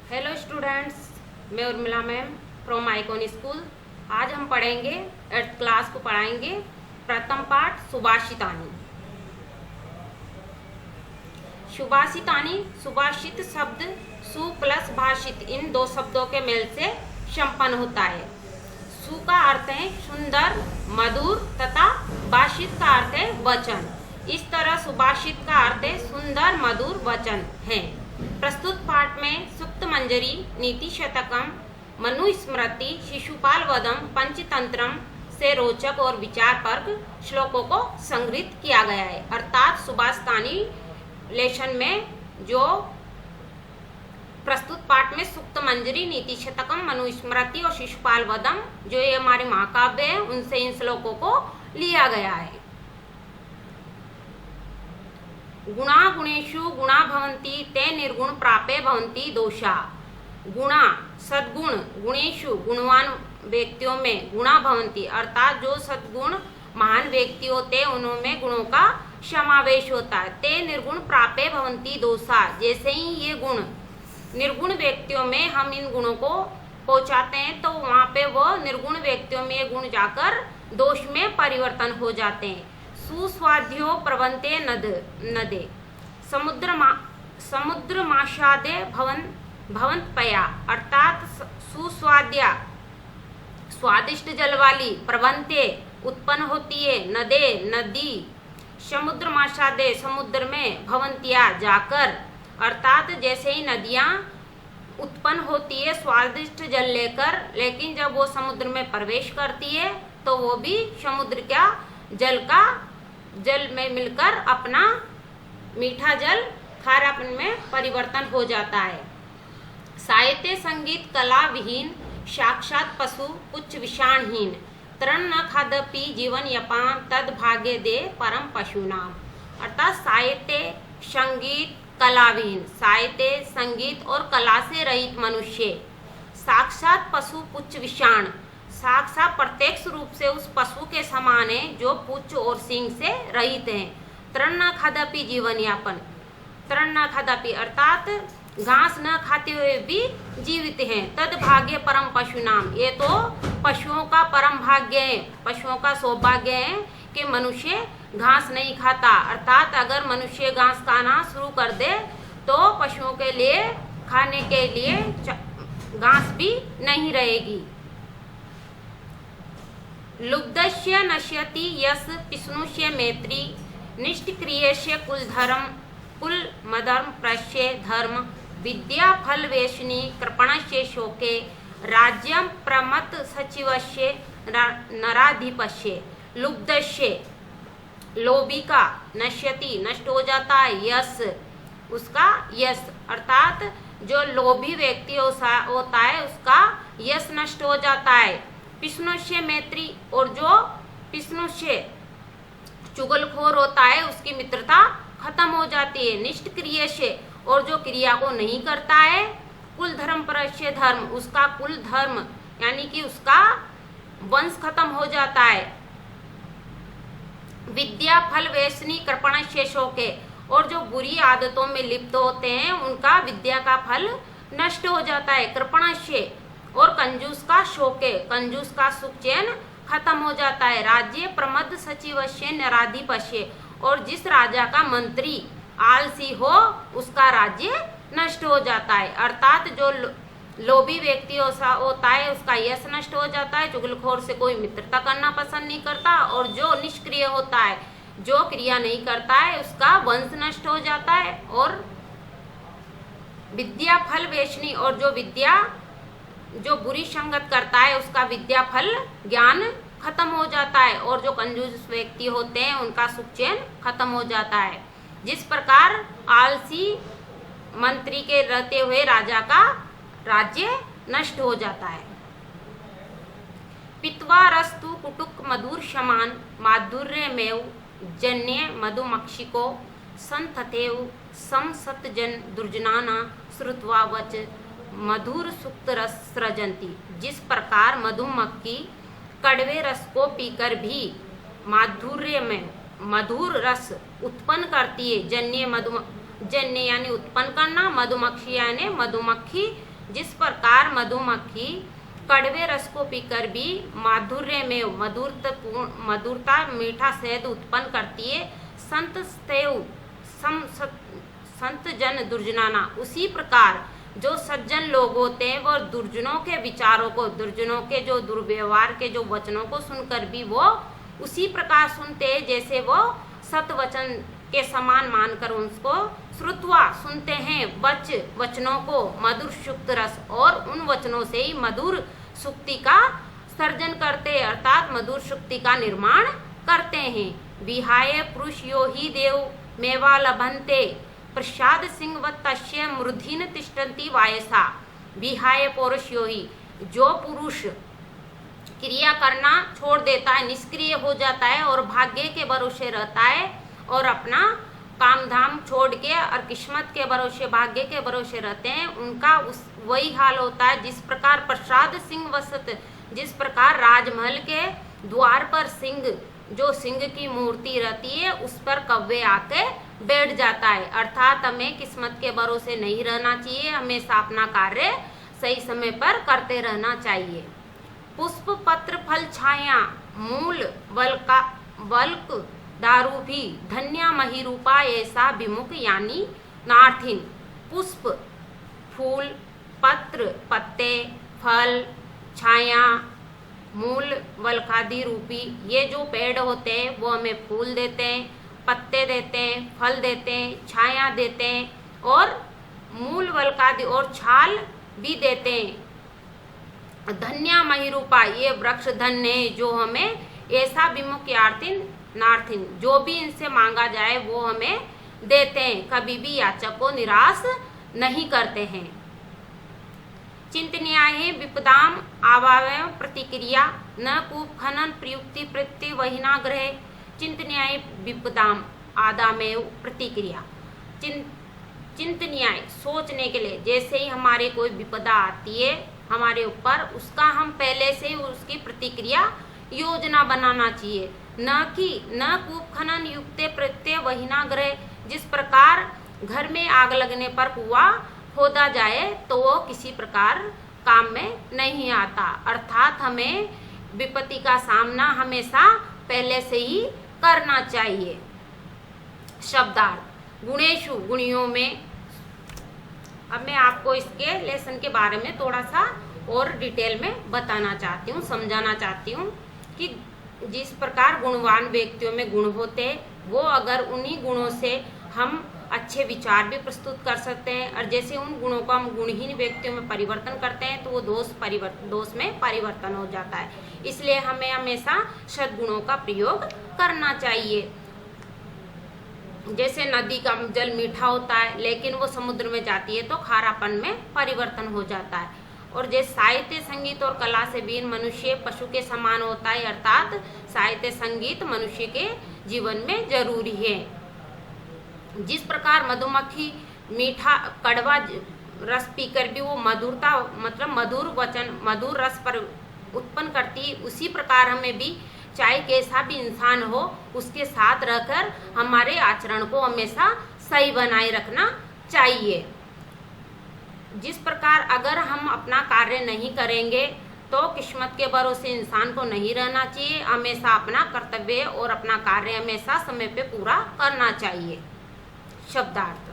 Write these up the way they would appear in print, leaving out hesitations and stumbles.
Hello students, मैं Urmila ma'am from icon school. आज हम पढ़ेंगे 8th क्लास को पढ़ाएंगे प्रथम पाठ सुभाषितानी। सुभाषितानी सुभाषित शब्द सु प्लस भाषित इन दो शब्दों के मेल से संपन्न होता है। सु का अर्थ है सुंदर मधुर तथा भाषित का अर्थ है वचन। इस तरह सुभाषित का अर्थ है सुंदर मधुर वचन है। प्रस्तुत पाठ में सुक्त मंजरी, नीति शतकम, मनुस्मृति, शिशुपाल वदम, पंचतंत्रम से रोचक और विचारपर्क श्लोकों को संग्रहित किया गया है। अर्थात सुभाषितानी लेसन में जो प्रस्तुत पाठ में सुक्त मंजरी, नीति शतकम, मनुस्मृति और शिशुपाल वदम जो ये हमारे महाकाव्य है उनसे इन श्लोकों को लिया गया है। गुणा गुणेषु गुणा भवन्ति ते निर्गुण प्रापे भवन्ति दोषा। गुणा सद्गुण गुणेषु गुणवान व्यक्तियों में गुणा भवन्ति अर्थात जो सद्गुण महान व्यक्ति होते हैं उनमें गुणों का समावेश होता है। ते निर्गुण प्रापे भवन्ति दोषा, जैसे ही ये गुण निर्गुण व्यक्तियों में हम इन गुणों को पहुंचाते हैं तो वहाँ पे वो निर्गुण व्यक्तियों में ये गुण जाकर दोष में परिवर्तन हो जाते हैं। सुस्वाध्यो प्रवंते नदे समुद्र माशादे भवंत पया अर्थात सुस्वाद्या स्वादिष्ट जल वाली प्रवंते उत्पन्न होती है नदे नदी समुद्र माशादे समुद्र में भवंतिया जाकर अर्थात जैसे ही नदियाँ उत्पन्न होती है स्वादिष्ट जल लेकर, लेकिन जब वो समुद्र में प्रवेश करती है तो वो भी समुद्र का जल में मिलकर अपना मीठा जल खारापन में परिवर्तन हो जाता है। साहित्य संगीत कला विहीन साक्षात पशु पुच्छ विषाणहीन तरण न खादपि जीवन यपान तद भाग्य दे परम पशु नाम। अर्थात साहित्य संगीत कला विहीन, साहित्य संगीत और कला से रहित मनुष्य साक्षात पशु पुच्छ विषाण साक्षात प्रत्यक्ष रूप से उस पशु के समान है जो पुच्छ और सींग से रहित है। तरण न खादपि जीवन यापन, तरण न खादपि अर्थात घास न खाते हुए भी जीवित हैं। तद भाग्य परम पशु नाम, ये तो पशुओं का परम भाग्य है, पशुओं का सौभाग्य है कि मनुष्य घास नहीं खाता। अर्थात अगर मनुष्य घास खाना शुरू कर दे तो पशुओं के लिए खाने के लिए घास भी नहीं रहेगी। लुब्धस्य नश्यति यस पिस्नुष्य मैत्री निष्क्रियस्य कुल मधर्म प्रश्य धर्म विद्या फल वेशनी कृपणस्य शोके राज्यम प्रमत सचिवस्य नराधिपस्य। लुब्धस्य लोभी का, नश्यति नष्ट हो जाता है, यस उसका यश अर्थात जो लोभी व्यक्ति होता है उसका यश नष्ट हो जाता है। पिस्नुष्य मैत्री और जो पिस्नुष्य चुगलखोर होता है उसकी मित्रता खत्म हो जाती है। निष्क्रिय से और जो क्रिया को नहीं करता है कुल धर्म परस्य धर्म उसका कुल धर्म यानी कि उसका वंश खत्म हो जाता है। विद्या फल वेशनी कृपण शोके और जो बुरी आदतों में लिप्त होते हैं उनका विद्या का फल नष्ट हो जाता है। कृपण से और कंजूस का शोके कंजूस का सुख चैन खत्म हो जाता है। राज्य प्रमद सचिवस्य नराधिपस्य और जिस राजा का मंत्री आलसी हो उसका राज्य नष्ट हो जाता है। अर्थात जो लोभी व्यक्ति होता है उसका यश नष्ट हो जाता है, चुगलखोर से कोई मित्रता करना पसंद नहीं करता, और जो निष्क्रिय होता है जो क्रिया नहीं करता है उसका वंश नष्ट हो जाता है। और विद्या फल वेशनी और जो बुरी संगत करता है उसका विद्या फल ज्ञान खत्म हो जाता है, और जो कंजूस व्यक्ति होते हैं उनका सुख चैन खत्म हो जाता है। जिस प्रकार आलसी मंत्री के रहते हुए राजा का राज्य नष्ट हो जाता है। पित्वा रस्तु कुटुक मधुर समान माधुर्य मेव जन्य मधुमक्षिको संतथेव सम सतजन दुर्जनाना श्रुत्वा वच मधुर सुक्त रस सृजंती। जिस प्रकार मधुमक्खी कड़वे रस को पीकर भी माधुर्य में मधुर रस उत्पन्न करती है। जन्य यानी उत्पन्न करना, मधुमक्खी यानी मधुमक्खी जिस प्रकार मधुमक्खी कड़वे रस को पीकर भी माधुर्य में मधुरता मीठा शहद उत्पन्न करती है, संत जन दुर्जनाना, उसी प्रकार जो सज्जन लोग होते हैं वो दुर्जनों के विचारों को, दुर्जनों के जो दुर्व्यवहार के जो वचनों को सुनकर भी वो उसी प्रकार सुनते हैं जैसे वो सतवचन के समान मानकर उसको श्रुत्वा सुनते हैं वचनों को मधुर सुक्त रस, और उन वचनों से ही मधुर सुक्ति का सर्जन करते हैं, अर्थात मधुर सुक्ति का निर्माण करते हैं। विहाय पुरुष यो ही देव मेवा लभन्ते प्रसाद सिंह व तस्य मृधीन तिष्ठन्ति वायसा। विहाय पुरुष यो ही, जो पुरुष क्रिया करना छोड़ देता है, निष्क्रिय हो जाता है और भाग्य के भरोसे रहता है और अपना काम धाम छोड़ के और किस्मत के भरोसे भाग्य के भरोसे रहते हैं, उनका वही हाल होता है जिस प्रकार प्रसाद सिंह वसत, जिस प्रकार राजमहल के द्वार पर सिंह, जो सिंह की मूर्ति रहती है उस पर कौवे आके बैठ जाता है। अर्थात हमें किस्मत के भरोसे नहीं रहना चाहिए, हमेशा अपना कार्य सही समय पर करते रहना चाहिए। पुष्प पत्र फल छाया मूल वल्क दारू भी धन्या मही रूपा ऐसा विमुख यानी नार्थिन। पुष्प फूल, पत्र पत्ते, फल, छाया, मूल, वल्कादि रूपी ये जो पेड़ होते हैं वो हमें फूल देते हैं, पत्ते देते हैं, फल देते हैं, छाया देते हैं और मूल वल्कादि और छाल भी देते हैं। धन्या मही रूपा ये वृक्ष धन्य है जो हमें ऐसा विमुख नार्थिन, जो भी इनसे मांगा जाए वो हमें देते हैं, कभी भी याचक को निराश नहीं करते हैं। चिंतनीयाय विपदाम आवावय प्रतिक्रिया न कूप खनन प्रयुक्ति प्रत्यय वहीनाग्रह। चिंतनीयाय विपदाम आदामेव प्रतिक्रिया, चिंतनीयाय सोचने के लिए, जैसे ही हमारे कोई विपदा आती है हमारे ऊपर, उसका हम पहले से उसकी प्रतिक्रिया योजना बनाना चाहिए, न कूप खनन युक्ते प्रत्यय वहीनाग्रह। जिस प्रकार घर में आग लगने पर कुआं खोदा जाए तो वो किसी प्रकार काम में नहीं आता, अर्थात हमें विपत्ति का सामना हमेशा पहले से ही करना चाहिए। शब्दार्थ गुणेशु गुणियों में, अब मैं आपको इसके लेसन के बारे में थोड़ा सा और डिटेल में बताना चाहती हूँ, समझाना चाहती हूँ कि जिस प्रकार गुणवान व्यक्तियों में गुण होते हैं वो अगर उन्हीं गुणों से हम अच्छे विचार भी प्रस्तुत कर सकते हैं, और जैसे उन गुणों को हम गुणहीन व्यक्तियों में परिवर्तन करते हैं तो वो दोष में परिवर्तन हो जाता है। इसलिए हमें हमेशा सद्गुणों का प्रयोग करना चाहिए। जैसे नदी का जल मीठा होता है लेकिन वो समुद्र में जाती है तो खारापन में परिवर्तन हो जाता है। और जैसे साहित्य संगीत और कला से भी मनुष्य पशु के समान होता है, अर्थात साहित्य संगीत मनुष्य के जीवन में जरूरी है। जिस प्रकार मधुमक्खी मीठा कड़वा रस पीकर भी वो मधुरता मतलब मधुर रस पर उत्पन्न करती है, उसी प्रकार हमें भी चाहे कैसा भी इंसान हो उसके साथ रहकर हमारे आचरण को हमेशा सही बनाए रखना चाहिए। जिस प्रकार अगर हम अपना कार्य नहीं करेंगे तो किस्मत के भरोसे इंसान को नहीं रहना चाहिए, हमेशा अपना कर्तव्य और अपना कार्य हमेशा समय पे पूरा करना चाहिए। शब्दार्थ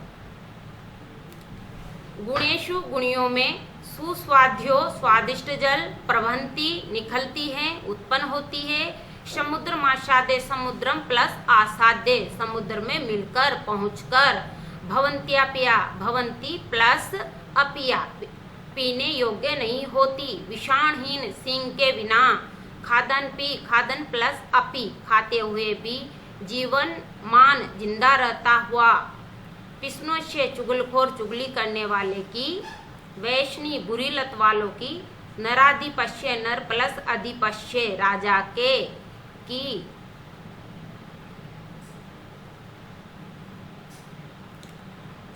गुणेशु गुणियों में सुस्वाद्यो स्वादिष्ट जल प्रवहंती निखलती है, उत्पन्न होती है। समुद्र माशादे समुद्रम प्लस आसादे समुद्र में मिलकर पहुंचकर। भवंत्यापिया भवंती प्लस अपिया पीने योग्य नहीं होती। विषाणहीन सिंह के बिना खादन प्लस अपी खाते हुए भी जीवन मान जिंदा रहता हुआ। पिस्नों से चुगलखोर चुगली करने वाले की, वैष्णी बुरी लत वालों की, नराधिपश्य नर प्लस अधिपश्य राजा के की।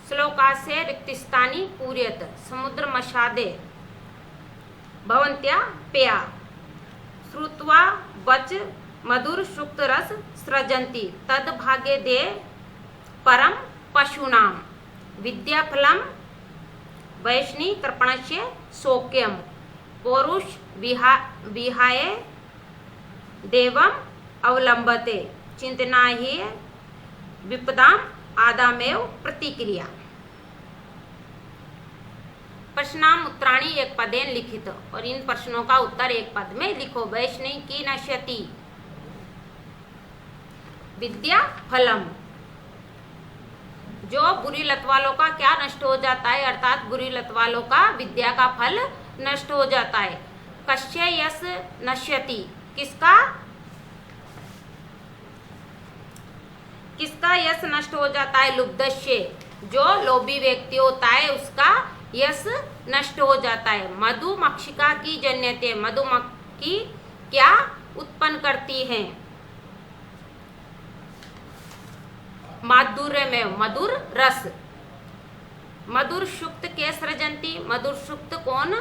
श्लोका से रिक्तिस्तानी पूर्यत समुद्र मशादे भवंत्या पेया श्रुत्वा वच मधुर सुक्त रस सृजंती तद भाग्य दे परम पशुनाम। विद्याफलम वैष्णी कृपणस्य शोक्यम पौरुष विहाय देवम अवलंबते चिंतना ही विपदाम आदामेव प्रतिक्रिया। प्रश्नाम उत्तराणि एक पदेन लिखित, और इन प्रश्नों का उत्तर एक पद में लिखो। वैष्णी की नश्यति विद्या फलम, जो बुरी लत वालों का क्या नष्ट हो जाता है, अर्थात बुरी लत वालों का विद्या का फल नष्ट हो जाता है। कस्य यश नश्यति, किसका यश नष्ट हो जाता है। लुब्धस्य, जो लोभी व्यक्ति होता है उसका यश नष्ट हो जाता है। मधुमक्षिका की जन्यते, मधुमक्खी क्या उत्पन्न करती है। माधुर्य में मधुर रस, मधुर सुक्त के सृजंती, मधुर सुक्त कौन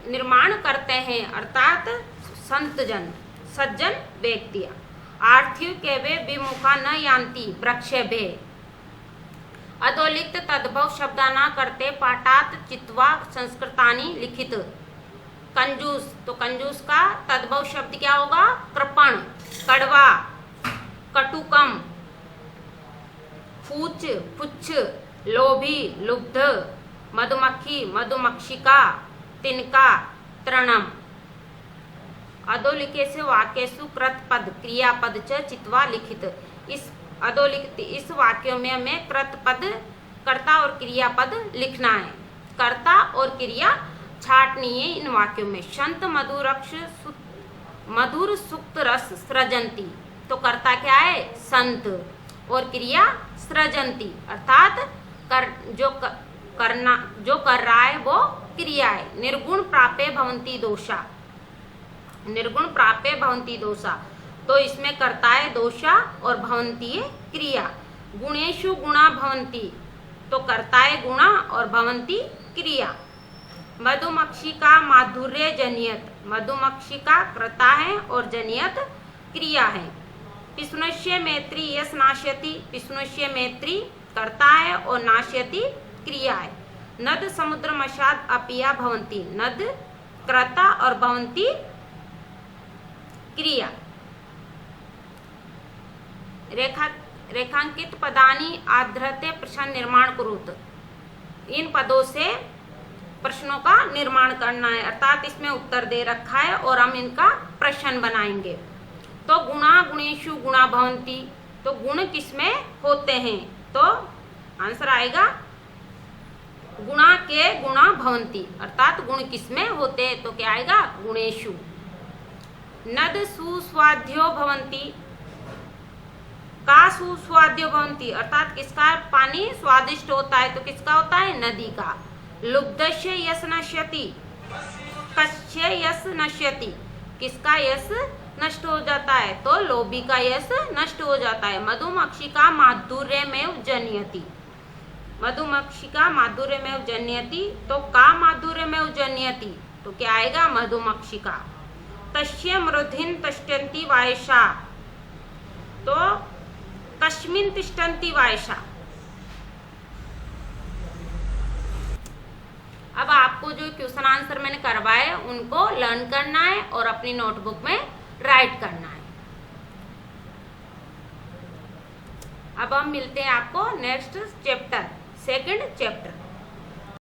निर्माण करते हैं, अर्थात संत जन सज्जन व्यक्ति। आर्थिव के वे विमुखा न यान्ति वृक्षेभे, अधोलिखित तद्भव शब्दाना करते पाठात चित्वा संस्कृतानि लिखित। कंजूस, तो कंजूस का तद्भव शब्द क्या होगा, कृपण, कड़वा, कटुकम, फूच, पुच्छ, लोभी, लुब्ध, मधुमक्खी, मधुमक्षिका, तिनका, तृणम। अधोलिखे से वाक्यसु कृत पद क्रियापद च चित्वा लिखित। इस अधोलिखित इस वाक्यों में हमें कृत पद कर्ता और क्रियापद लिखना है। कर्ता और क्रिया छाटनी है इन वाक्यों में। संत मधुर सुक्त रस सृजंती, तो कर्ता क्या है, संत, और क्रिया सृजंती, अर्थात जो कर रहा है वो क्रिया है। निर्गुण प्राप्य भवंती दोषा, निर्गुण प्राप्य भवंती दोषा, तो इसमें कर्ता है दोषा और भवंती है क्रिया। गुणेषु गुणा भवंती, तो कर्ता है गुणा और भवंती क्रिया। मधुमक्षिका माधुर्य जनियत, मधुमक्षिका कर्ता है और जनियत क्रिया है। पिशुनस्य मैत्री यश नाश्यति, पिशुनस्य मैत्री कर्ता है और नाश्यति क्रिया है। नद समुद्र मशाद अपिया भवंती, नद कर्ता और भवंती क्रिया। रेखांकित पदानी आधृत्य प्रश्न निर्माण कुरुत, इन पदों से प्रश्नों का निर्माण करना है, अर्थात इसमें उत्तर दे रखा है और हम इनका प्रश्न बनाएंगे। तो गुणा गुणेशु गुणा भवंती, तो गुण किसमें होते हैं, तो आंसर आएगा गुणा के गुणा भवंती, अर्थात गुण किसमें होते हैं, तो क्या आएगा गुणेशु। नद सुस्वाद्यो भवंती, का सुस्वाद्यो भवंती, अर्थात किसका पानी स्वादिष्ट होता है, तो किसका होता है, नदी का। लुब्धस्य यश नश्यति, कस्य यश नश्यति, किसका यश नष्ट हो जाता है, तो लोभी का यश नष्ट हो जाता है। मधुमक्षिका माधुर्य में जनयति, मधुमक्षिका माधुर्य में जनयति, तो का माधुर्य में जनयति, तो क्या आएगा मधुमक्षिका। तस्य मृधिन तिष्ठन्ति वायसा, तो कस्मिन तिष्ठन्ति वायसा। अब आपको जो क्वेश्चन आंसर मैंने करवाए उनको लर्न करना है और अपनी नोटबुक में राइट करना है। अब हम मिलते हैं आपको नेक्स्ट चैप्टर, सेकंड चैप्टर।